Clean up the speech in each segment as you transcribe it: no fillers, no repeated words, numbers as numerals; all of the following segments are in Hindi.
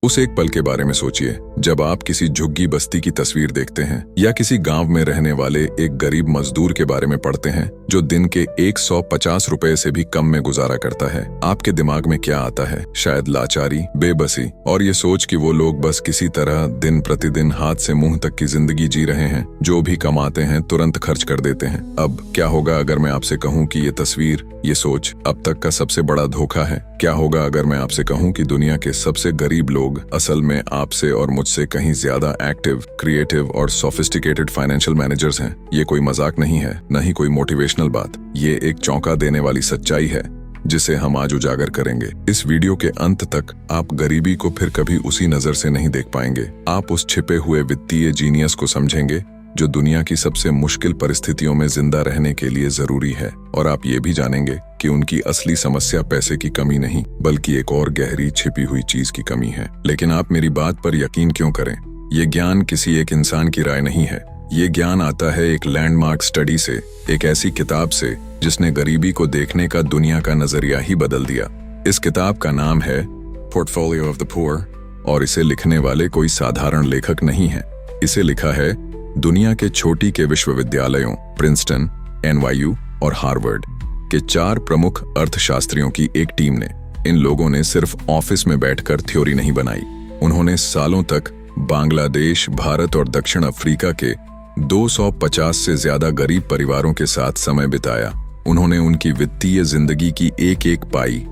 उस एक पल के बारे में सोचिए जब आप किसी झुग्गी बस्ती की तस्वीर देखते हैं या किसी गांव में रहने वाले एक गरीब मजदूर के बारे में पढ़ते हैं जो दिन के 150 रुपए से भी कम में गुजारा करता है। आपके दिमाग में क्या आता है? शायद लाचारी, बेबसी और ये सोच कि वो लोग बस किसी तरह दिन प्रतिदिन हाथ से मुंह तक की जिंदगी जी रहे हैं, जो भी कमाते हैं तुरंत खर्च कर देते हैं। अब क्या होगा अगर मैं आपसे कहूँ कि ये तस्वीर, ये सोच अब तक का सबसे बड़ा धोखा है? क्या होगा अगर मैं आपसे कहूँ कि दुनिया के सबसे गरीब लोग असल में आपसे और मुझसे कहीं ज्यादा एक्टिव, क्रिएटिव और सोफिस्टिकेटेड फाइनेंशियल मैनेजर्स हैं? ये कोई मजाक नहीं है, न ही कोई मोटिवेशनल बात। ये एक चौंका देने वाली सच्चाई है जिसे हम आज उजागर करेंगे। इस वीडियो के अंत तक आप गरीबी को फिर कभी उसी नजर से नहीं देख पाएंगे। आप उस छिपे हुए वित्तीय जीनियस को समझेंगे जो दुनिया की सबसे मुश्किल परिस्थितियों में जिंदा रहने के लिए जरूरी है। और आप ये भी जानेंगे कि उनकी असली समस्या पैसे की कमी नहीं, बल्कि एक और गहरी छिपी हुई चीज की कमी है। लेकिन आप मेरी बात पर यकीन क्यों करें? ये ज्ञान किसी एक इंसान की राय नहीं है। ये ज्ञान आता है एक लैंडमार्क स्टडी से, एक ऐसी किताब से जिसने गरीबी को देखने का दुनिया का नजरिया ही बदल दिया। इस किताब का नाम है पोर्टफोलियो ऑफ द पुअर और इसे लिखने वाले कोई साधारण लेखक नहीं है। इसे लिखा है दुनिया के छोटी के विश्वविद्यालयों प्रिंसटन, NYU और हार्वर्ड के 4 प्रमुख अर्थशास्त्रियों की एक टीम ने। इन लोगों ने सिर्फ ऑफिस में बैठकर थ्योरी नहीं बनाई, उन्होंने सालों तक बांग्लादेश, भारत और दक्षिण अफ्रीका के 250 से ज्यादा गरीब परिवारों के साथ समय बिताया। उन्होंने उनकी वित्तीय जिंदगी की एक एक पाई,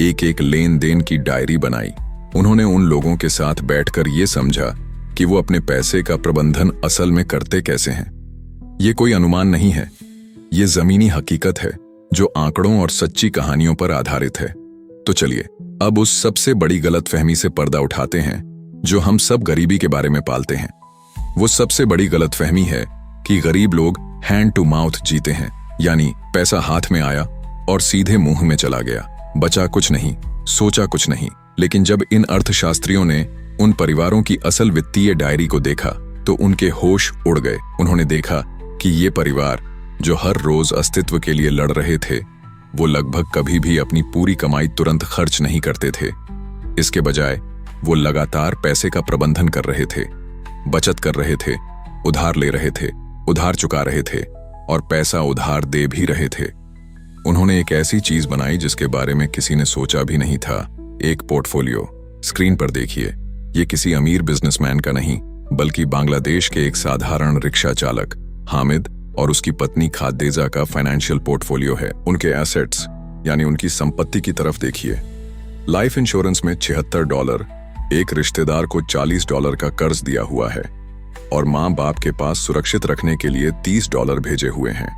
एक एक लेन देन की डायरी बनाई। उन्होंने उन लोगों के साथ बैठकर ये समझा कि वो अपने पैसे का प्रबंधन असल में करते कैसे हैं। ये कोई अनुमान नहीं है, ये जमीनी हकीकत है जो आंकड़ों और सच्ची कहानियों पर आधारित है। तो चलिए अब उस सबसे बड़ी गलतफहमी से पर्दा उठाते हैं जो हम सब गरीबी के बारे में पालते हैं। वो सबसे बड़ी गलतफहमी है कि गरीब लोग हैंड टू माउथ जीते हैं, यानी पैसा हाथ में आया और सीधे मुंह में चला गया, बचा कुछ नहीं, सोचा कुछ नहीं। लेकिन जब इन अर्थशास्त्रियों ने उन परिवारों की असल वित्तीय डायरी को देखा तो उनके होश उड़ गए। उन्होंने देखा कि ये परिवार जो हर रोज अस्तित्व के लिए लड़ रहे थे, वो लगभग कभी भी अपनी पूरी कमाई तुरंत खर्च नहीं करते थे। इसके बजाय वो लगातार पैसे का प्रबंधन कर रहे थे, बचत कर रहे थे, उधार ले रहे थे, उधार चुका रहे थे और पैसा उधार दे भी रहे थे। उन्होंने एक ऐसी चीज बनाई जिसके बारे में किसी ने सोचा भी नहीं था, एक पोर्टफोलियो। स्क्रीन पर देखिए, ये किसी अमीर बिजनेसमैन का नहीं, बल्कि बांग्लादेश के एक साधारण रिक्शा चालक हामिद और उसकी पत्नी खादेजा का फाइनेंशियल पोर्टफोलियो है। उनके एसेट्स यानी उनकी संपत्ति की तरफ देखिए। लाइफ इंश्योरेंस में $76, एक रिश्तेदार को $40 का कर्ज दिया हुआ है और माँ बाप के पास सुरक्षित रखने के लिए $30 भेजे हुए हैं।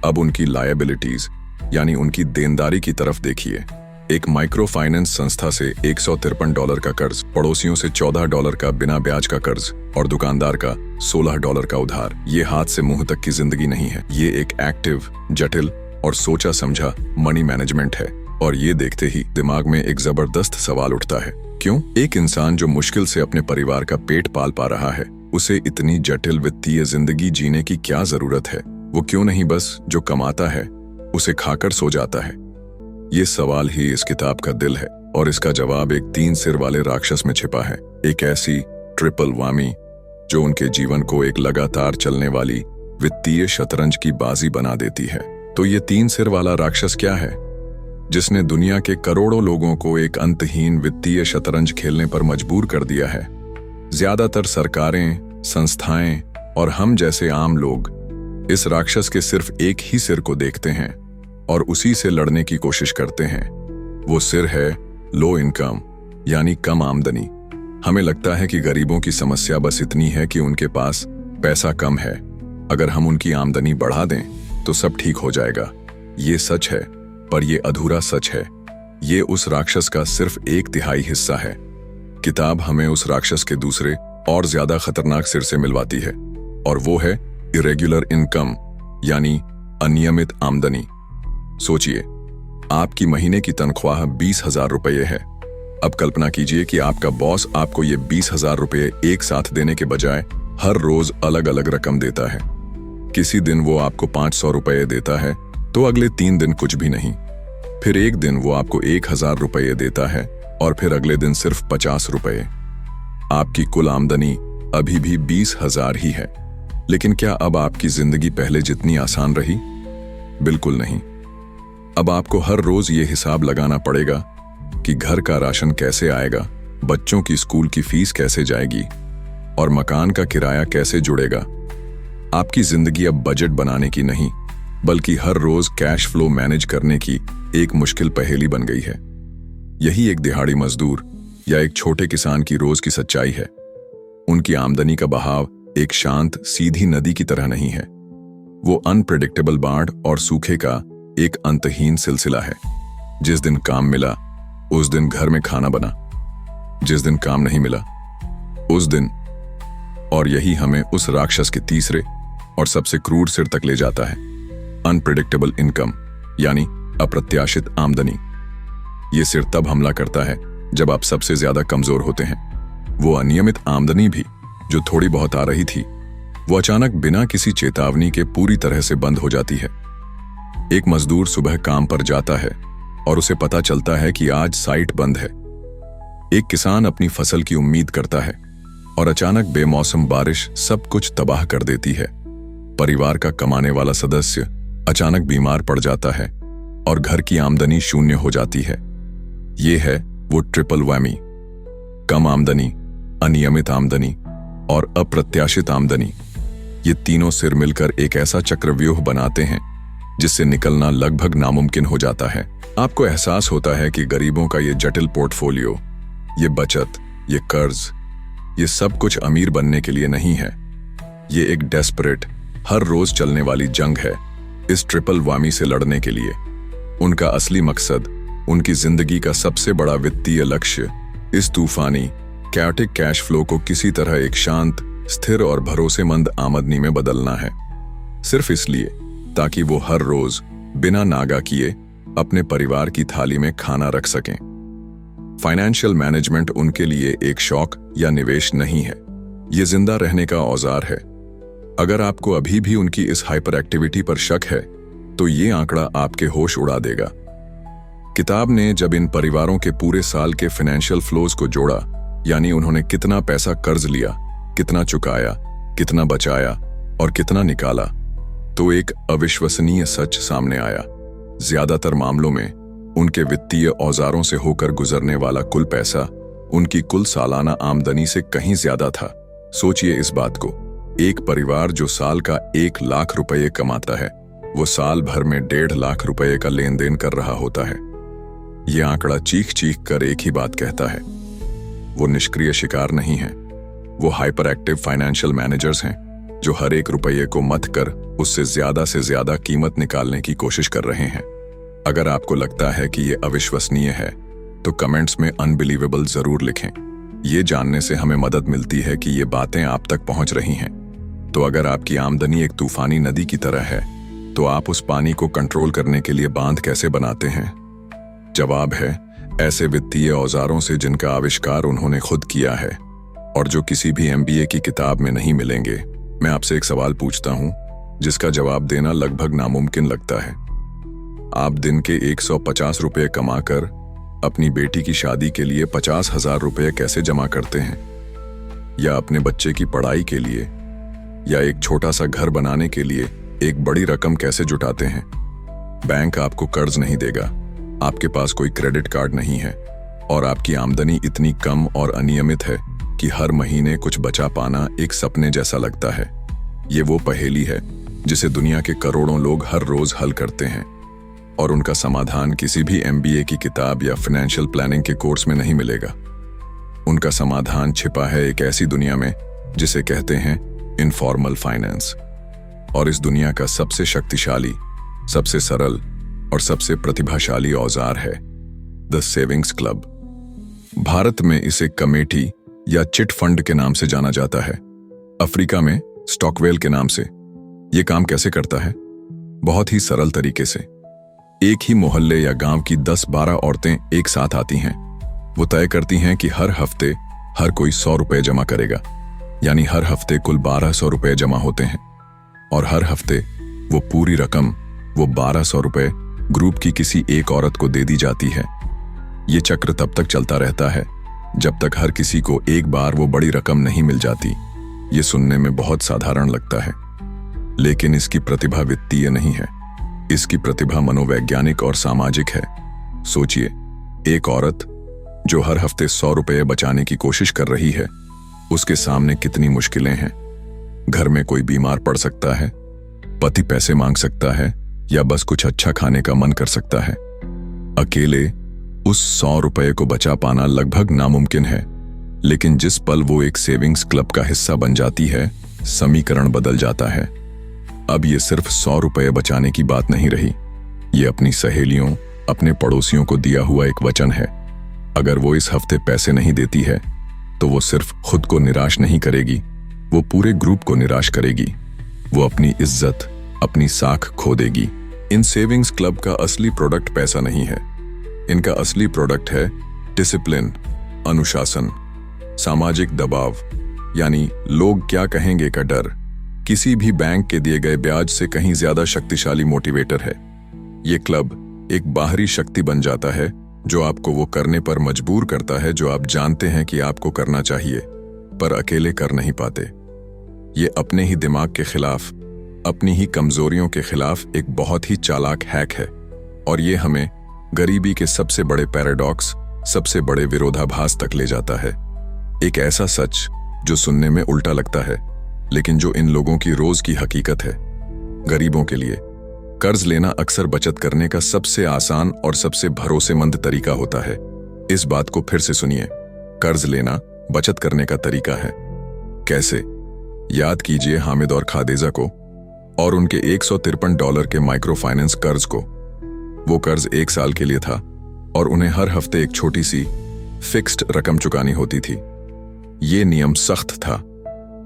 अब उनकी लायबिलिटीज यानी उनकी देनदारी की तरफ देखिए। एक माइक्रो फाइनेंस संस्था से $153 का कर्ज, पड़ोसियों से $14 का बिना ब्याज का कर्ज और दुकानदार का $16 का उधार। ये हाथ से मुंह तक की जिंदगी नहीं है, ये एक एक्टिव, जटिल और सोचा समझा मनी मैनेजमेंट है। और ये देखते ही दिमाग में एक जबरदस्त सवाल उठता है, क्यों एक इंसान जो मुश्किल से अपने परिवार का पेट पाल पा रहा है, उसे इतनी जटिल वित्तीय जिंदगी जीने की क्या जरूरत है? वो क्यों नहीं बस जो कमाता है उसे खाकर सो जाता है? ये सवाल ही इस किताब का दिल है और इसका जवाब एक 3 सिर वाले राक्षस में छिपा है। एक ऐसी ट्रिपल वामी जो उनके जीवन को एक लगातार चलने वाली वित्तीय शतरंज की बाजी बना देती है। तो ये 3 सिर वाला राक्षस क्या है जिसने दुनिया के करोड़ों लोगों को एक अंतहीन वित्तीय शतरंज खेलने पर मजबूर कर दिया है? ज्यादातर सरकारें, संस्थाएं और हम जैसे आम लोग इस राक्षस के सिर्फ एक ही सिर को देखते हैं और उसी से लड़ने की कोशिश करते हैं। वो सिर है लो इनकम यानी कम आमदनी। हमें लगता है कि गरीबों की समस्या बस इतनी है कि उनके पास पैसा कम है, अगर हम उनकी आमदनी बढ़ा दें तो सब ठीक हो जाएगा। ये सच है, पर ये अधूरा सच है। ये उस राक्षस का सिर्फ 1/3 हिस्सा है। किताब हमें उस राक्षस के दूसरे और ज्यादा खतरनाक सिर से मिलवाती है और वो है इरेगुलर इनकम यानी अनियमित आमदनी। सोचिए, आपकी महीने की तनख्वाह 20,000 रुपये है। अब कल्पना कीजिए कि आपका बॉस आपको ये 20,000 रुपये एक साथ देने के बजाय हर रोज अलग अलग रकम देता है। किसी दिन वो आपको 500 रुपये देता है तो अगले 3 दिन कुछ भी नहीं। फिर एक दिन वो आपको 1,000 रुपये देता है और फिर अगले दिन सिर्फ 50 रुपए। आपकी कुल आमदनी अभी भी 20,000 ही है। लेकिन क्या अब आपकी जिंदगी पहले जितनी आसान रही? बिल्कुल नहीं। अब आपको हर रोज ये हिसाब लगाना पड़ेगा कि घर का राशन कैसे आएगा, बच्चों की स्कूल की फीस कैसे जाएगी और मकान का किराया कैसे जुड़ेगा। आपकी जिंदगी अब बजट बनाने की नहीं, बल्कि हर रोज कैश फ्लो मैनेज करने की एक मुश्किल पहेली बन गई है। यही एक दिहाड़ी मजदूर या एक छोटे किसान की रोज की सच्चाई है। उनकी आमदनी का बहाव एक शांत सीधी नदी की तरह नहीं है। वो अनप्रेडिक्टेबल बाढ़ और सूखे का एक अंतहीन सिलसिला है। जिस दिन काम मिला उस दिन घर में खाना बना, जिस दिन काम नहीं मिला उस दिन। और यही हमें उस राक्षस के तीसरे और सबसे क्रूर सिर तक ले जाता है, अनप्रेडिक्टेबल इनकम, यानी अप्रत्याशित आमदनी। ये सिर तब हमला करता है जब आप सबसे ज्यादा कमजोर होते हैं। वो अनियमित आमदनी भी जो थोड़ी बहुत आ रही थी, वो अचानक बिना किसी चेतावनी के पूरी तरह से बंद हो जाती है। एक मजदूर सुबह काम पर जाता है और उसे पता चलता है कि आज साइट बंद है। एक किसान अपनी फसल की उम्मीद करता है और अचानक बेमौसम बारिश सब कुछ तबाह कर देती है। परिवार का कमाने वाला सदस्य अचानक बीमार पड़ जाता है और घर की आमदनी शून्य हो जाती है। ये है वो ट्रिपल वैमी, कम आमदनी, अनियमित आमदनी और अप्रत्याशित आमदनी। ये तीनों सिर मिलकर एक ऐसा चक्रव्यूह बनाते हैं जिससे निकलना लगभग नामुमकिन हो जाता है। आपको एहसास होता है कि गरीबों का ये जटिल पोर्टफोलियो, ये बचत, ये कर्ज, ये सब कुछ अमीर बनने के लिए नहीं है। ये एक डेस्परेट, हर रोज चलने वाली जंग है इस ट्रिपल वामी से लड़ने के लिए। उनका असली मकसद, उनकी जिंदगी का सबसे बड़ा वित्तीय लक्ष्य इस तूफानी कैओटिक कैश फ्लो को किसी तरह एक शांत, स्थिर और भरोसेमंद आमदनी में बदलना है। सिर्फ इसलिए ताकि वो हर रोज बिना नागा किए अपने परिवार की थाली में खाना रख सकें। फाइनेंशियल मैनेजमेंट उनके लिए एक शौक या निवेश नहीं है, ये जिंदा रहने का औजार है। अगर आपको अभी भी उनकी इस हाइपर एक्टिविटी पर शक है तो ये आंकड़ा आपके होश उड़ा देगा। किताब ने जब इन परिवारों के पूरे साल के फाइनेंशियल फ्लोज को जोड़ा, यानी उन्होंने कितना पैसा कर्ज लिया, कितना चुकाया, कितना बचाया और कितना निकाला, तो एक अविश्वसनीय सच सामने आया। ज्यादातर मामलों में उनके वित्तीय औजारों से होकर गुजरने वाला कुल पैसा उनकी कुल सालाना आमदनी से कहीं ज्यादा था। सोचिए इस बात को, एक परिवार जो साल का 1 लाख रुपए कमाता है, वो साल भर में 1.5 लाख रुपए का लेन देन कर रहा होता है। ये आंकड़ा चीख चीख कर एक ही बात कहता है, वो निष्क्रिय शिकार नहीं है, वो हाइपर एक्टिव फाइनेंशियल मैनेजर्स हैं जो हर एक रुपये को मथ कर उससे ज्यादा से ज्यादा कीमत निकालने की कोशिश कर रहे हैं। अगर आपको लगता है कि ये अविश्वसनीय है तो कमेंट्स में अनबिलीवेबल जरूर लिखें। ये जानने से हमें मदद मिलती है कि ये बातें आप तक पहुंच रही हैं। तो अगर आपकी आमदनी एक तूफानी नदी की तरह है तो आप उस पानी को कंट्रोल करने के लिए बांध कैसे बनाते हैं? जवाब है, ऐसे वित्तीय औजारों से जिनका आविष्कार उन्होंने खुद किया है और जो किसी भी MBA की किताब में नहीं मिलेंगे। मैं आपसे एक सवाल पूछता हूं जिसका जवाब देना लगभग नामुमकिन लगता है। आप दिन के 150 रुपये कमाकर अपनी बेटी की शादी के लिए 50,000 रुपये कैसे जमा करते हैं? या अपने बच्चे की पढ़ाई के लिए या एक छोटा सा घर बनाने के लिए एक बड़ी रकम कैसे जुटाते हैं? बैंक आपको कर्ज नहीं देगा, आपके पास कोई क्रेडिट कार्ड नहीं है और आपकी आमदनी इतनी कम और अनियमित है कि हर महीने कुछ बचा पाना एक सपने जैसा लगता है। ये वो पहेली है जिसे दुनिया के करोड़ों लोग हर रोज हल करते हैं और उनका समाधान किसी भी MBA की किताब या फाइनेंशियल प्लानिंग के कोर्स में नहीं मिलेगा। उनका समाधान छिपा है एक ऐसी दुनिया में जिसे कहते हैं इनफॉर्मल फाइनेंस। और इस दुनिया का सबसे शक्तिशाली, सबसे सरल और सबसे प्रतिभाशाली औजार है द सेविंग्स क्लब। भारत में इसे कमेटी या चिट फंड के नाम से जाना जाता है, अफ्रीका में स्टॉकवेल के नाम से। यह काम कैसे करता है? बहुत ही सरल तरीके से। एक ही मोहल्ले या गांव की 10-12 औरतें एक साथ आती हैं। वो तय करती हैं कि हर हफ्ते हर कोई 100 रुपए जमा करेगा, यानी हर हफ्ते कुल 1200 रुपए जमा होते हैं और हर हफ्ते वो पूरी रकम, वो 1200 रुपए ग्रुप की किसी एक औरत को दे दी जाती है। ये चक्र तब तक चलता रहता है जब तक हर किसी को एक बार वो बड़ी रकम नहीं मिल जाती। ये सुनने में बहुत साधारण लगता है, लेकिन इसकी प्रतिभा वित्तीय नहीं है। इसकी प्रतिभा मनोवैज्ञानिक और सामाजिक है। सोचिए, एक औरत जो हर हफ्ते 100 रुपये बचाने की कोशिश कर रही है, उसके सामने कितनी मुश्किलें हैं। घर में कोई बीमार पड़ सकता है, पति पैसे मांग सकता है, या बस कुछ अच्छा खाने का मन कर सकता है। अकेले उस 100 रुपये को बचा पाना लगभग नामुमकिन है, लेकिन जिस पल वो एक सेविंग्स क्लब का हिस्सा बन जाती है, समीकरण बदल जाता है। अब ये सिर्फ 100 रुपये बचाने की बात नहीं रही, ये अपनी सहेलियों, अपने पड़ोसियों को दिया हुआ एक वचन है। अगर वो इस हफ्ते पैसे नहीं देती है, तो वो सिर्फ खुद को निराश नहीं करेगी, वो पूरे ग्रुप को निराश करेगी। वो अपनी इज्जत, अपनी साख खो देगी। इन सेविंग्स क्लब का असली प्रोडक्ट पैसा नहीं है। इनका असली प्रोडक्ट है डिसिप्लिन, अनुशासन, सामाजिक दबाव, यानी लोग क्या कहेंगे का डर। किसी भी बैंक के दिए गए ब्याज से कहीं ज्यादा शक्तिशाली मोटिवेटर है। ये क्लब एक बाहरी शक्ति बन जाता है जो आपको वो करने पर मजबूर करता है जो आप जानते हैं कि आपको करना चाहिए, पर अकेले कर नहीं पाते। ये अपने ही दिमाग के खिलाफ, अपनी ही कमजोरियों के खिलाफ एक बहुत ही चालाक हैक है, और ये हमें गरीबी के सबसे बड़े पैराडॉक्स, सबसे बड़े विरोधाभास तक ले जाता है। एक ऐसा सच जो सुनने में उल्टा लगता है, लेकिन जो इन लोगों की रोज की हकीकत है। गरीबों के लिए कर्ज लेना अक्सर बचत करने का सबसे आसान और सबसे भरोसेमंद तरीका होता है। इस बात को फिर से सुनिए, कर्ज लेना बचत करने का तरीका है। कैसे? याद कीजिए हामिद और खादेजा को और उनके $153 के माइक्रो फाइनेंस कर्ज को। वो कर्ज 1 साल के लिए था और उन्हें हर हफ्ते एक छोटी सी फिक्स्ड रकम चुकानी होती थी। ये नियम सख्त था।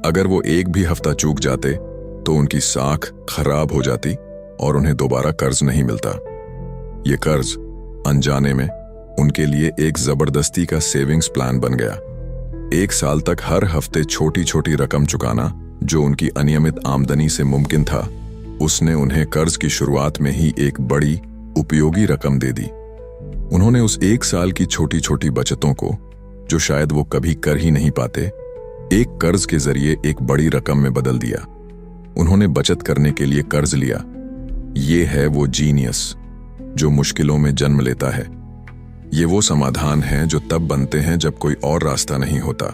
अगर वो एक भी हफ्ता चूक जाते तो उनकी साख खराब हो जाती और उन्हें दोबारा कर्ज नहीं मिलता। ये कर्ज अनजाने में उनके लिए एक जबरदस्ती का सेविंग्स प्लान बन गया। 1 साल तक हर हफ्ते छोटी छोटी रकम चुकाना, जो उनकी अनियमित आमदनी से मुमकिन था, उसने उन्हें कर्ज की शुरुआत में ही एक बड़ी उपयोगी रकम दे दी। उन्होंने उस 1 साल की छोटी छोटी बचतों को, जो शायद वो कभी कर ही नहीं पाते, एक कर्ज के जरिए एक बड़ी रकम में बदल दिया। उन्होंने बचत करने के लिए कर्ज लिया। ये है वो जीनियस जो मुश्किलों में जन्म लेता है। ये वो समाधान है जो तब बनते हैं जब कोई और रास्ता नहीं होता।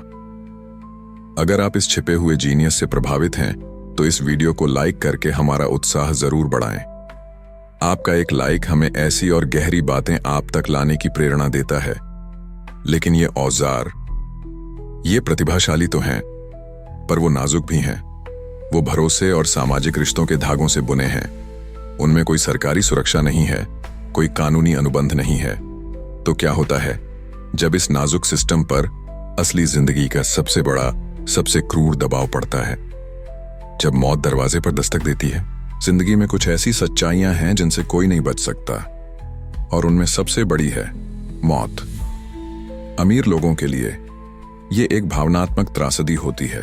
अगर आप इस छिपे हुए जीनियस से प्रभावित हैं, तो इस वीडियो को लाइक करके हमारा उत्साह जरूर बढ़ाएं। आपका एक लाइक हमें ऐसी और गहरी बातें आप तक लाने की प्रेरणा देता है। लेकिन ये औजार, ये प्रतिभाशाली तो हैं, पर वो नाजुक भी हैं। वो भरोसे और सामाजिक रिश्तों के धागों से बुने हैं। उनमें कोई सरकारी सुरक्षा नहीं है, कोई कानूनी अनुबंध नहीं है। तो क्या होता है जब इस नाजुक सिस्टम पर असली जिंदगी का सबसे बड़ा, सबसे क्रूर दबाव पड़ता है? जब मौत दरवाजे पर दस्तक देती है। जिंदगी में कुछ ऐसी सच्चाइयां हैं जिनसे कोई नहीं बच सकता, और उनमें सबसे बड़ी है मौत। अमीर लोगों के लिए ये एक भावनात्मक त्रासदी होती है,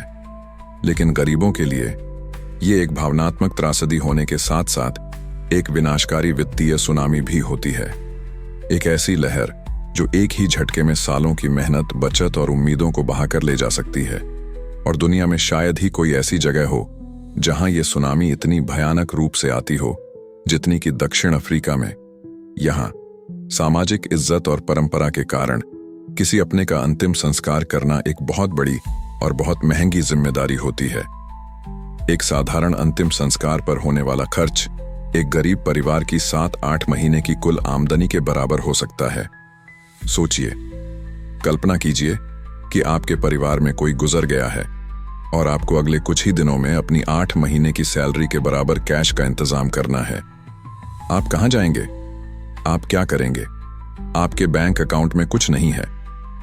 लेकिन गरीबों के लिए ये एक भावनात्मक त्रासदी होने के साथ साथ एक विनाशकारी वित्तीय सुनामी भी होती है। एक ऐसी लहर जो एक ही झटके में सालों की मेहनत, बचत और उम्मीदों को बहाकर ले जा सकती है। और दुनिया में शायद ही कोई ऐसी जगह हो जहां ये सुनामी इतनी भयानक रूप से आती हो जितनी कि दक्षिण अफ्रीका में। यहां सामाजिक इज्जत और परंपरा के कारण किसी अपने का अंतिम संस्कार करना एक बहुत बड़ी और बहुत महंगी जिम्मेदारी होती है। एक साधारण अंतिम संस्कार पर होने वाला खर्च एक गरीब परिवार की 7-8 महीने की कुल आमदनी के बराबर हो सकता है। सोचिए, कल्पना कीजिए कि आपके परिवार में कोई गुजर गया है और आपको अगले कुछ ही दिनों में अपनी 8 महीने की सैलरी के बराबर कैश का इंतजाम करना है। आप कहां जाएंगे? आप क्या करेंगे? आपके बैंक अकाउंट में कुछ नहीं है।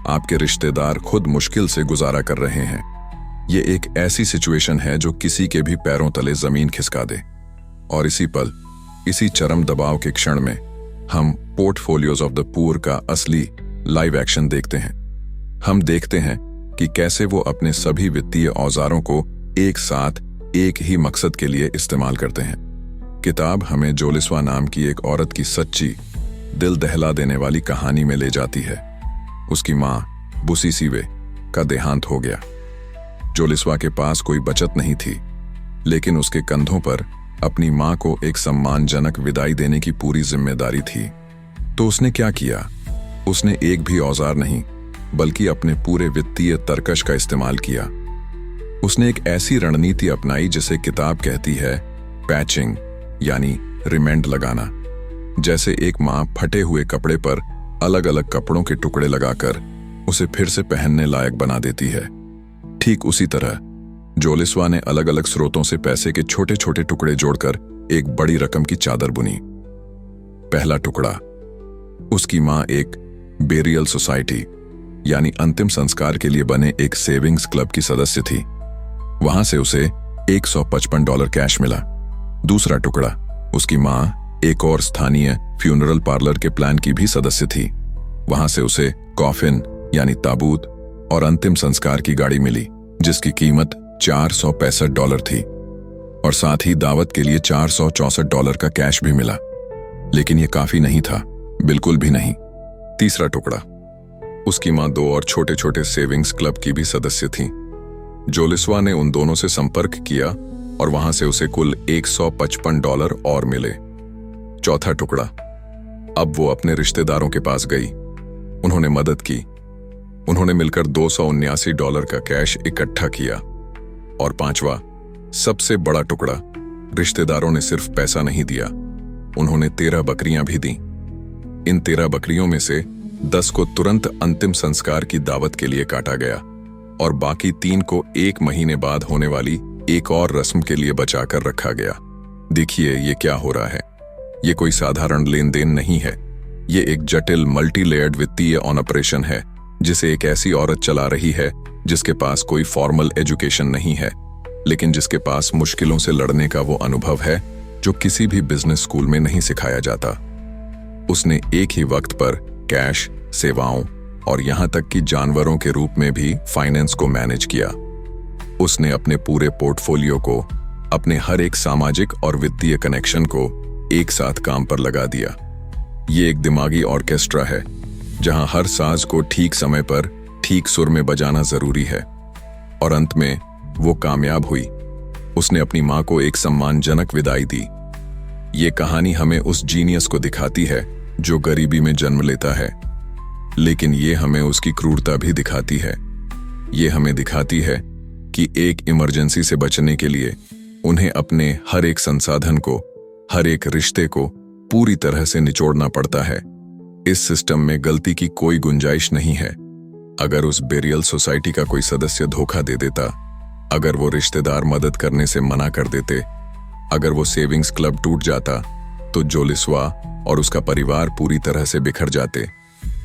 आपके रिश्तेदार खुद मुश्किल से गुजारा कर रहे हैं। ये एक ऐसी सिचुएशन है जो किसी के भी पैरों तले जमीन खिसका दे। और इसी पल, इसी चरम दबाव के क्षण में हम पोर्टफोलियोज ऑफ द पुअर का असली लाइव एक्शन देखते हैं। हम देखते हैं कि कैसे वो अपने सभी वित्तीय औजारों को एक साथ एक ही मकसद के लिए इस्तेमाल करते हैं। किताब हमें जोलिस्वा नाम की एक औरत की सच्ची, दिल दहला देने वाली कहानी में ले जाती है। उसकी मां बुसी सीवे का देहांत हो गया। जोलिस्वा के पास कोई बचत नहीं थी, लेकिन उसके कंधों पर अपनी मां को एक सम्मानजनक विदाई देने की पूरी जिम्मेदारी थी। तो उसने क्या किया? उसने एक भी औजार नहीं, बल्कि अपने पूरे वित्तीय तरकश का इस्तेमाल किया। उसने एक ऐसी रणनीति अपनाई जिसे किताब कहती है पैचिंग, यानी रिमेंड लगाना। जैसे एक मां फटे हुए कपड़े पर अलग अलग कपड़ों के टुकड़े लगाकर उसे फिर से पहनने लायक बना देती है, ठीक उसी तरह जोलिस्वा ने अलग अलग स्रोतों से पैसे के छोटे छोटे टुकड़े जोड़कर एक बड़ी रकम की चादर बुनी। पहला टुकड़ा, उसकी मां एक बेरियल सोसाइटी यानी अंतिम संस्कार के लिए बने एक सेविंग्स क्लब की सदस्य थी। वहां से उसे $155 कैश मिला। दूसरा टुकड़ा, उसकी मां एक और स्थानीय फ्यूनरल पार्लर के प्लान की भी सदस्य थी। वहां से उसे कॉफिन यानी ताबूत और अंतिम संस्कार की गाड़ी मिली, जिसकी कीमत $465 थी, और साथ ही दावत के लिए $464 का कैश भी मिला। लेकिन यह काफी नहीं था, बिल्कुल भी नहीं। तीसरा टुकड़ा, उसकी मां दो और छोटे छोटे सेविंग्स क्लब की भी सदस्य थी। जोलिस्वा ने उन दोनों से संपर्क किया और वहां से उसे कुल $155 और मिले। चौथा टुकड़ा, अब वो अपने रिश्तेदारों के पास गई। उन्होंने मदद की। उन्होंने मिलकर $279 का कैश इकट्ठा किया। और पांचवा, सबसे बड़ा टुकड़ा, रिश्तेदारों ने सिर्फ पैसा नहीं दिया, उन्होंने 13 बकरियां भी दी। इन 13 बकरियों में से 10 को तुरंत अंतिम संस्कार की दावत के लिए काटा गया और बाकी 3 को 1 महीने बाद होने वाली एक और रस्म के लिए बचाकर रखा गया। देखिए ये क्या हो रहा है। ये कोई साधारण लेन देन नहीं है। ये एक जटिल मल्टी लेयर्ड वित्तीय ऑपरेशन है, जिसे एक ऐसी औरत चला रही है जिसके पास कोई फॉर्मल एजुकेशन नहीं है, लेकिन जिसके पास मुश्किलों से लड़ने का वो अनुभव है जो किसी भी बिजनेस स्कूल में नहीं सिखाया जाता। उसने एक ही वक्त पर कैश, सेवाओं और यहां तक कि जानवरों के रूप में भी फाइनेंस को मैनेज किया। उसने अपने पूरे पोर्टफोलियो को, अपने हर एक सामाजिक और वित्तीय कनेक्शन को एक साथ काम पर लगा दिया। ये एक दिमागी ऑर्केस्ट्रा है जहां हर साज को ठीक समय पर ठीक सुर में बजाना जरूरी है। और अंत में वो कामयाब हुई। उसने अपनी मां को एक सम्मानजनक विदाई दी। ये कहानी हमें उस जीनियस को दिखाती है जो गरीबी में जन्म लेता है, लेकिन ये हमें उसकी क्रूरता भी दिखाती है। ये हमें दिखाती है कि एक इमरजेंसी से बचने के लिए उन्हें अपने हर एक संसाधन को, हर एक रिश्ते को पूरी तरह से निचोड़ना पड़ता है। इस सिस्टम में गलती की कोई गुंजाइश नहीं है। अगर उस बेरियल सोसाइटी का कोई सदस्य धोखा दे देता, अगर वो रिश्तेदार मदद करने से मना कर देते, अगर वो सेविंग्स क्लब टूट जाता, तो जोलिस्वा और उसका परिवार पूरी तरह से बिखर जाते।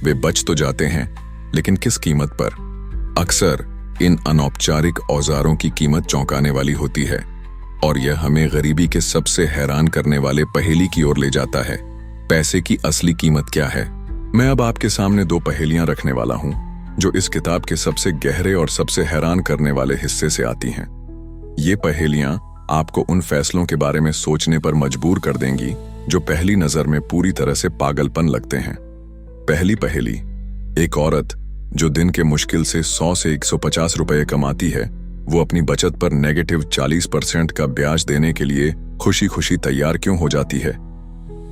वे बच तो जाते हैं, लेकिन किस कीमत पर? अक्सर इन अनौपचारिक औजारों की कीमत चौंकाने वाली होती है, और यह हमें गरीबी के सबसे हैरान करने वाले पहेली की ओर ले जाता है। पैसे की असली कीमत क्या है? मैं अब आपके सामने 2 पहेलियां रखने वाला हूं, जो इस किताब के सबसे गहरे और सबसे हैरान करने वाले हिस्से से आती हैं। ये पहेलियां आपको उन फैसलों के बारे में सोचने पर मजबूर कर देंगी जो पहली नजर में पूरी तरह से पागलपन लगते हैं। पहली पहेली, एक औरत जो दिन के मुश्किल से 100 से 150 रुपए कमाती है, वो अपनी बचत पर नेगेटिव 40% का ब्याज देने के लिए खुशी खुशी तैयार क्यों हो जाती है?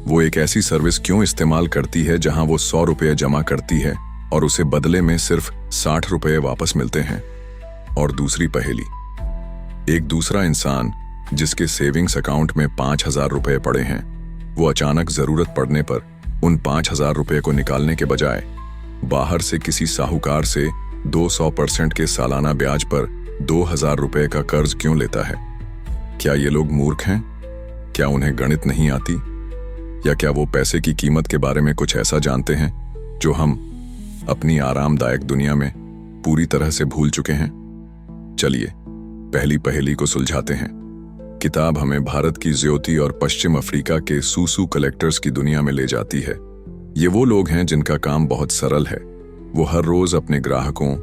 वो एक ऐसी सर्विस क्यों इस्तेमाल करती है जहां वो 100 रुपए जमा करती है और उसे बदले में सिर्फ 60 रुपए वापस मिलते हैं? और दूसरी पहेली, एक दूसरा इंसान जिसके सेविंग्स अकाउंट में 5,000 रुपए पड़े हैं, वो अचानक जरूरत पड़ने पर उन 5,000 रुपए को निकालने के बजाय बाहर से किसी साहूकार से 200% के सालाना ब्याज पर 2,000 रुपए का कर्ज क्यों लेता है? क्या ये लोग मूर्ख हैं? क्या उन्हें गणित नहीं आती? या क्या वो पैसे की कीमत के बारे में कुछ ऐसा जानते हैं जो हम अपनी आरामदायक दुनिया में पूरी तरह से भूल चुके हैं? चलिए पहली पहेली को सुलझाते हैं। किताब हमें भारत की ज्योति और पश्चिम अफ्रीका के सूसू कलेक्टर्स की दुनिया में ले जाती है। ये वो लोग हैं जिनका काम बहुत सरल है। वो हर रोज अपने ग्राहकों,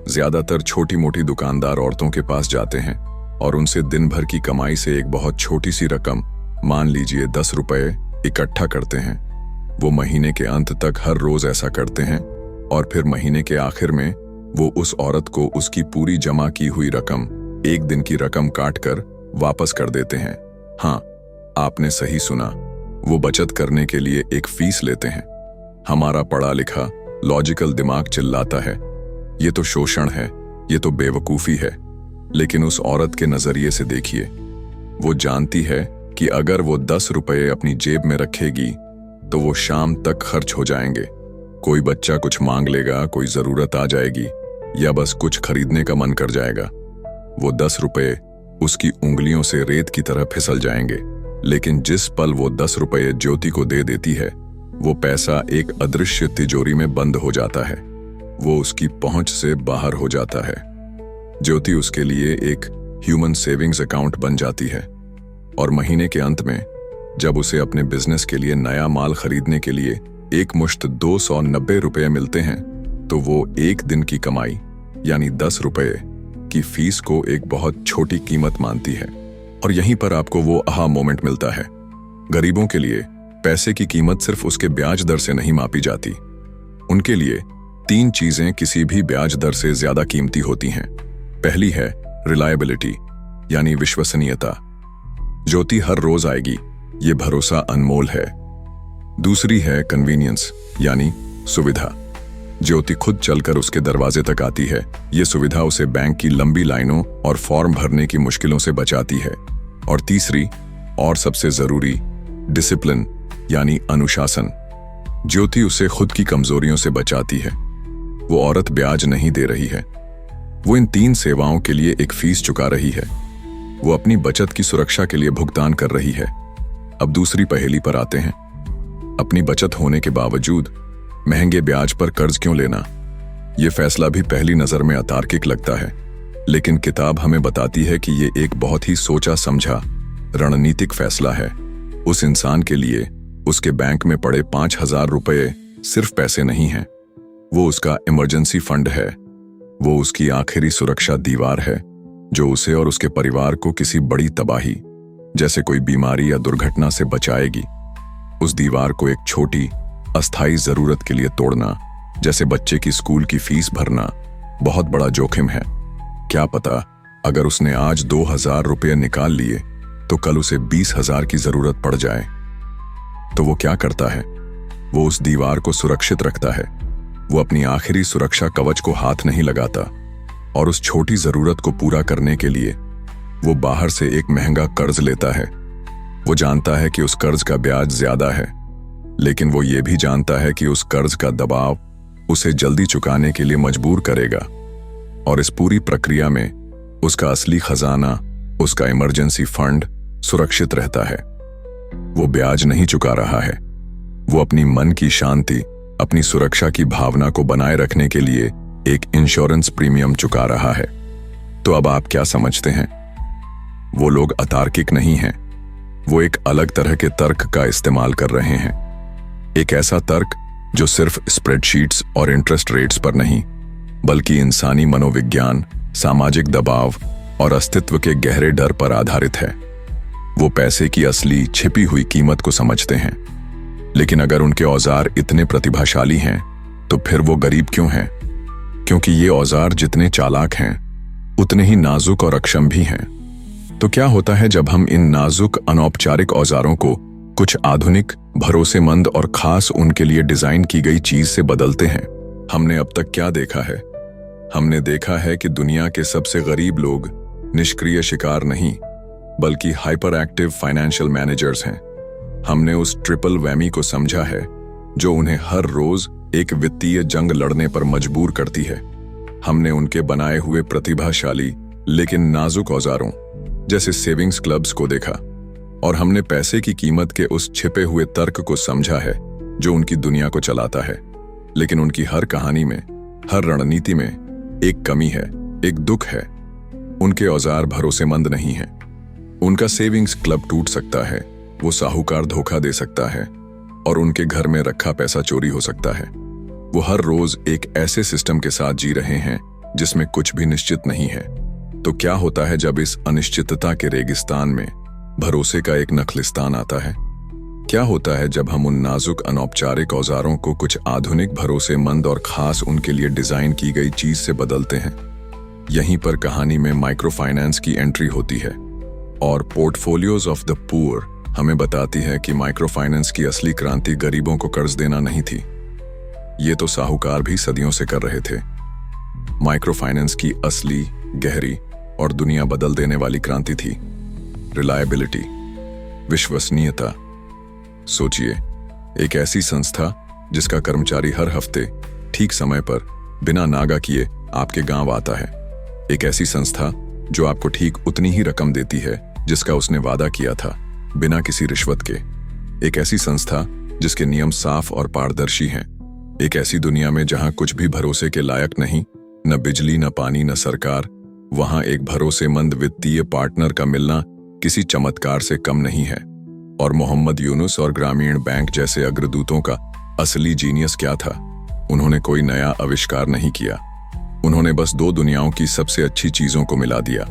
ज्यादातर छोटी मोटी दुकानदार औरतों के पास जाते हैं और उनसे दिन भर की कमाई से एक बहुत छोटी सी रकम, मान लीजिए 10 रुपए, इकट्ठा करते हैं। वो महीने के अंत तक हर रोज ऐसा करते हैं और फिर महीने के आखिर में वो उस औरत को उसकी पूरी जमा की हुई रकम, एक दिन की रकम काटकर वापस कर देते हैं। हाँ, आपने सही सुना, वो बचत करने के लिए एक फीस लेते हैं। हमारा पढ़ा लिखा लॉजिकल दिमाग चिल्लाता है, ये तो शोषण है, ये तो बेवकूफी है। लेकिन उस औरत के नजरिए से देखिए, वो जानती है कि अगर वो 10 रुपये अपनी जेब में रखेगी तो वो शाम तक खर्च हो जाएंगे। कोई बच्चा कुछ मांग लेगा, कोई जरूरत आ जाएगी या बस कुछ खरीदने का मन कर जाएगा। वो 10 रुपये उसकी उंगलियों से रेत की तरह फिसल जाएंगे। लेकिन जिस पल वो 10 रुपये ज्योति को दे देती है, वो पैसा एक अदृश्य तिजोरी में बंद हो जाता है। वो उसकी पहुंच से बाहर हो जाता है। ज्योति उसके लिए एक ह्यूमन सेविंग्स अकाउंट बन जाती है और महीने के अंत में जब उसे अपने बिजनेस के लिए नया माल खरीदने के लिए एक मुश्त 290 रुपये मिलते हैं तो वो एक दिन की कमाई यानी 10 रुपये की फीस को एक बहुत छोटी कीमत मानती है। और यहीं पर आपको वो आहा मोमेंट मिलता है। गरीबों के लिए पैसे की कीमत सिर्फ उसके ब्याज दर से नहीं मापी जाती। उनके लिए 3 चीजें किसी भी ब्याज दर से ज्यादा कीमती होती हैं। पहली है रिलायबिलिटी यानी विश्वसनीयता। ज्योति हर रोज आएगी, ये भरोसा अनमोल है। दूसरी है कन्वीनियंस यानी सुविधा। ज्योति खुद चलकर उसके दरवाजे तक आती है। ये सुविधा उसे बैंक की लंबी लाइनों और फॉर्म भरने की मुश्किलों से बचाती है। और तीसरी और सबसे जरूरी, डिसिप्लिन यानी अनुशासन। ज्योति उसे खुद की कमजोरियों से बचाती है। वो औरत ब्याज नहीं दे रही है, वो इन 3 सेवाओं के लिए एक फीस चुका रही है। वो अपनी बचत की सुरक्षा के लिए भुगतान कर रही है। अब दूसरी पहेली पर आते हैं। अपनी बचत होने के बावजूद महंगे ब्याज पर कर्ज क्यों लेना? ये फैसला भी पहली नजर में अतार्किक लगता है, लेकिन किताब हमें बताती है कि ये एक बहुत ही सोचा समझा रणनीतिक फैसला है। उस इंसान के लिए उसके बैंक में पड़े 5,000 रुपये सिर्फ पैसे नहीं हैं, वो उसका इमरजेंसी फंड है। वो उसकी आखिरी सुरक्षा दीवार है जो उसे और उसके परिवार को किसी बड़ी तबाही जैसे कोई बीमारी या दुर्घटना से बचाएगी। उस दीवार को एक छोटी अस्थायी जरूरत के लिए तोड़ना, जैसे बच्चे की स्कूल की फीस भरना, बहुत बड़ा जोखिम है। क्या पता अगर उसने आज 2,000 रुपये निकाल लिए तो कल उसे 20,000 की जरूरत पड़ जाए। तो वो क्या करता है? वो उस दीवार को सुरक्षित रखता है। वो अपनी आखिरी सुरक्षा कवच को हाथ नहीं लगाता और उस छोटी जरूरत को पूरा करने के लिए वो बाहर से एक महंगा कर्ज लेता है। वो जानता है कि उस कर्ज का ब्याज ज्यादा है, लेकिन वो ये भी जानता है कि उस कर्ज का दबाव उसे जल्दी चुकाने के लिए मजबूर करेगा। और इस पूरी प्रक्रिया में उसका असली खजाना, उसका इमरजेंसी फंड सुरक्षित रहता है। वो ब्याज नहीं चुका रहा है, वो अपनी मन की शांति, अपनी सुरक्षा की भावना को बनाए रखने के लिए एक इंश्योरेंस प्रीमियम चुका रहा है। तो अब आप क्या समझते हैं? वो लोग अतार्किक नहीं हैं, वो एक अलग तरह के तर्क का इस्तेमाल कर रहे हैं। एक ऐसा तर्क जो सिर्फ स्प्रेडशीट्स और इंटरेस्ट रेट्स पर नहीं, बल्कि इंसानी मनोविज्ञान, सामाजिक दबाव और अस्तित्व के गहरे डर पर आधारित है। वो पैसे की असली छिपी हुई कीमत को समझते हैं। लेकिन अगर उनके औजार इतने प्रतिभाशाली हैं, तो फिर वो गरीब क्यों हैं? क्योंकि ये औजार जितने चालाक हैं, उतने ही नाजुक और अक्षम भी हैं। तो क्या होता है जब हम इन नाजुक अनौपचारिक औजारों को कुछ आधुनिक, भरोसेमंद और खास उनके लिए डिजाइन की गई चीज से बदलते हैं? हमने अब तक क्या देखा है? हमने देखा है कि दुनिया के सबसे गरीब लोग निष्क्रिय शिकार नहीं, बल्कि हाइपर एक्टिव फाइनेंशियल मैनेजर्स हैं। हमने उस ट्रिपल वैमी को समझा है जो उन्हें हर रोज एक वित्तीय जंग लड़ने पर मजबूर करती है। हमने उनके बनाए हुए प्रतिभाशाली लेकिन नाजुक औजारों जैसे सेविंग्स क्लब्स को देखा, और हमने पैसे की कीमत के उस छिपे हुए तर्क को समझा है जो उनकी दुनिया को चलाता है। लेकिन उनकी हर कहानी में, हर रणनीति में एक कमी है, एक दुख है। उनके औजार भरोसेमंद नहीं हैं। उनका सेविंग्स क्लब टूट सकता है, वो साहूकार धोखा दे सकता है और उनके घर में रखा पैसा चोरी हो सकता है। वो हर रोज एक ऐसे सिस्टम के साथ जी रहे हैं जिसमें कुछ भी निश्चित नहीं है। तो क्या होता है जब इस अनिश्चितता के रेगिस्तान में भरोसे का एक नखलिस्तान आता है? क्या होता है जब हम उन नाजुक अनौपचारिक औजारों को कुछ आधुनिक भरोसेमंद और खास उनके लिए डिजाइन की गई चीज से बदलते हैं? यहीं पर कहानी में माइक्रो फाइनेंस की एंट्री होती है और पोर्टफोलियोज ऑफ द पुअर हमें बताती है कि माइक्रो फाइनेंस की असली क्रांति गरीबों को कर्ज देना नहीं थी। ये तो साहूकार भी सदियों से कर रहे थे। माइक्रो फाइनेंस की असली, गहरी और दुनिया बदल देने वाली क्रांति थी रिलायबिलिटी, विश्वसनीयता। सोचिए, एक ऐसी संस्था जिसका कर्मचारी हर हफ्ते ठीक समय पर बिना नागा किए आपके गांव आता है। एक ऐसी संस्था जो आपको ठीक उतनी ही रकम देती है जिसका उसने वादा किया था, बिना किसी रिश्वत के। एक ऐसी संस्था जिसके नियम साफ और पारदर्शी हैं। एक ऐसी दुनिया में जहां कुछ भी भरोसे के लायक नहीं, न बिजली, न पानी, न सरकार, वहां एक भरोसेमंद वित्तीय पार्टनर का मिलना किसी चमत्कार से कम नहीं है। और मोहम्मद यूनुस और ग्रामीण बैंक जैसे अग्रदूतों का असली जीनियस क्या था? उन्होंने कोई नया आविष्कार नहीं किया, उन्होंने बस दो दुनियाओं की सबसे अच्छी चीजों को मिला दिया।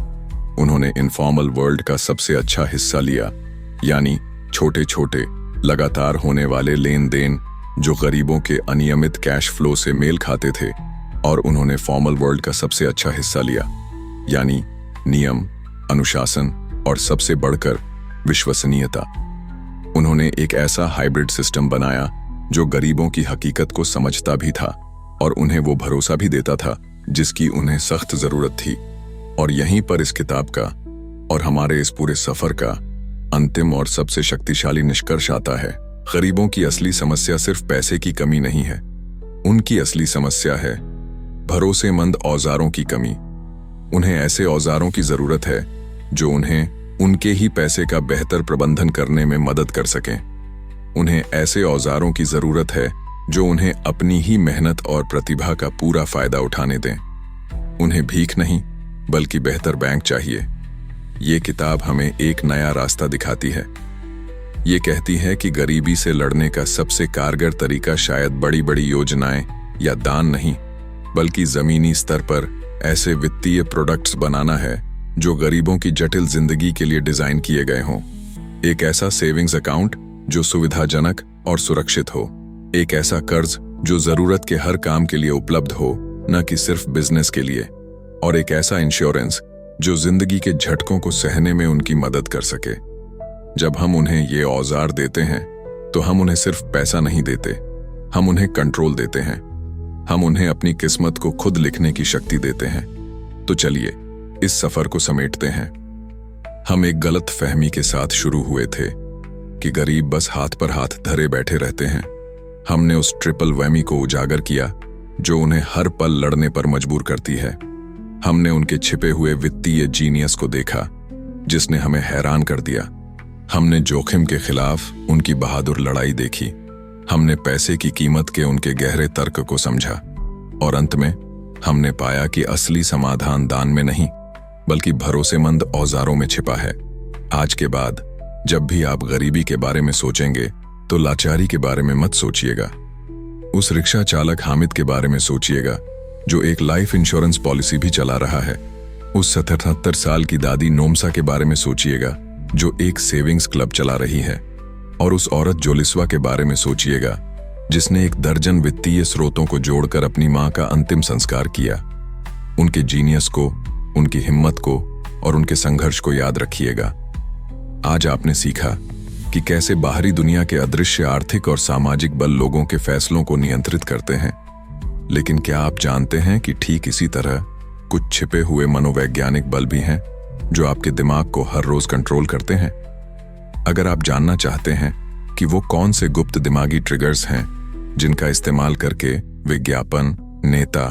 उन्होंने इनफॉर्मल वर्ल्ड का सबसे अच्छा हिस्सा लिया, यानी छोटे छोटे लगातार होने वाले लेन देन जो गरीबों के अनियमित कैश फ्लो से मेल खाते थे, और उन्होंने फॉर्मल वर्ल्ड का सबसे अच्छा हिस्सा लिया, यानी नियम, अनुशासन और सबसे बढ़कर विश्वसनीयता। उन्होंने एक ऐसा हाइब्रिड सिस्टम बनाया जो गरीबों की हकीकत को समझता भी था और उन्हें वो भरोसा भी देता था जिसकी उन्हें सख्त जरूरत थी। और यहीं पर इस किताब का और हमारे इस पूरे सफर का अंतिम और सबसे शक्तिशाली निष्कर्ष आता है। गरीबों की असली समस्या सिर्फ पैसे की कमी नहीं है, उनकी असली समस्या है भरोसेमंद औजारों की कमी। उन्हें ऐसे औजारों की जरूरत है जो उन्हें उनके ही पैसे का बेहतर प्रबंधन करने में मदद कर सकें। उन्हें ऐसे औजारों की जरूरत है जो उन्हें अपनी ही मेहनत और प्रतिभा का पूरा फायदा उठाने दें। उन्हें भीख नहीं बल्कि बेहतर बैंक चाहिए। ये किताब हमें एक नया रास्ता दिखाती है। ये कहती है कि गरीबी से लड़ने का सबसे कारगर तरीका शायद बड़ी बड़ी योजनाएं या दान नहीं, बल्कि जमीनी स्तर पर ऐसे वित्तीय प्रोडक्ट्स बनाना है जो गरीबों की जटिल जिंदगी के लिए डिजाइन किए गए हों। एक ऐसा सेविंग्स अकाउंट जो सुविधाजनक और सुरक्षित हो, एक ऐसा कर्ज जो जरूरत के हर काम के लिए उपलब्ध हो, न कि सिर्फ बिजनेस के लिए, और एक ऐसा इंश्योरेंस जो जिंदगी के झटकों को सहने में उनकी मदद कर सके। जब हम उन्हें ये औजार देते हैं तो हम उन्हें सिर्फ पैसा नहीं देते, हम उन्हें कंट्रोल देते हैं। हम उन्हें अपनी किस्मत को खुद लिखने की शक्ति देते हैं। तो चलिए इस सफर को समेटते हैं। हम एक गलत फहमी के साथ शुरू हुए थे कि गरीब बस हाथ पर हाथ धरे बैठे रहते हैं। हमने उस ट्रिपल वैमी को उजागर किया जो उन्हें हर पल लड़ने पर मजबूर करती है। हमने उनके छिपे हुए वित्तीय जीनियस को देखा जिसने हमें हैरान कर दिया। हमने जोखिम के खिलाफ उनकी बहादुर लड़ाई देखी। हमने पैसे की कीमत के उनके गहरे तर्क को समझा, और अंत में हमने पाया कि असली समाधान दान में नहीं बल्कि भरोसेमंद औजारों में छिपा है। आज के बाद जब भी आप गरीबी के बारे में सोचेंगे तो लाचारी के बारे में मत सोचिएगा। उस रिक्शा चालक हामिद के बारे में सोचिएगा जो एक लाइफ इंश्योरेंस पॉलिसी भी चला रहा है। उस 77 साल की दादी नोमसा के बारे में सोचिएगा जो एक सेविंग्स क्लब चला रही है। और उस औरत जोलिस्वा के बारे में सोचिएगा जिसने एक दर्जन वित्तीय स्रोतों को जोड़कर अपनी मां का अंतिम संस्कार किया। उनके जीनियस को, उनकी हिम्मत को और उनके संघर्ष को याद रखिएगा। आज आपने सीखा कि कैसे बाहरी दुनिया के अदृश्य आर्थिक और सामाजिक बल लोगों के फैसलों को नियंत्रित करते हैं, लेकिन क्या आप जानते हैं कि ठीक इसी तरह कुछ छिपे हुए मनोवैज्ञानिक बल भी हैं जो आपके दिमाग को हर रोज कंट्रोल करते हैं? अगर आप जानना चाहते हैं कि वो कौन से गुप्त दिमागी ट्रिगर्स हैं जिनका इस्तेमाल करके विज्ञापन, नेता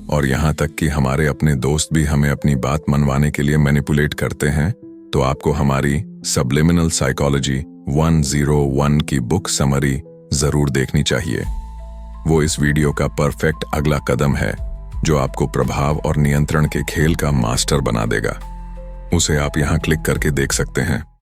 और यहाँ तक कि हमारे अपने दोस्त भी हमें अपनी बात मनवाने के लिए मैनिपुलेट करते हैं, तो आपको हमारी सबलिमिनल साइकोलॉजी 101 की बुक समरी जरूर देखनी चाहिए। वो इस वीडियो का परफेक्ट अगला कदम है जो आपको प्रभाव और नियंत्रण के खेल का मास्टर बना देगा। उसे आप यहाँ क्लिक करके देख सकते हैं।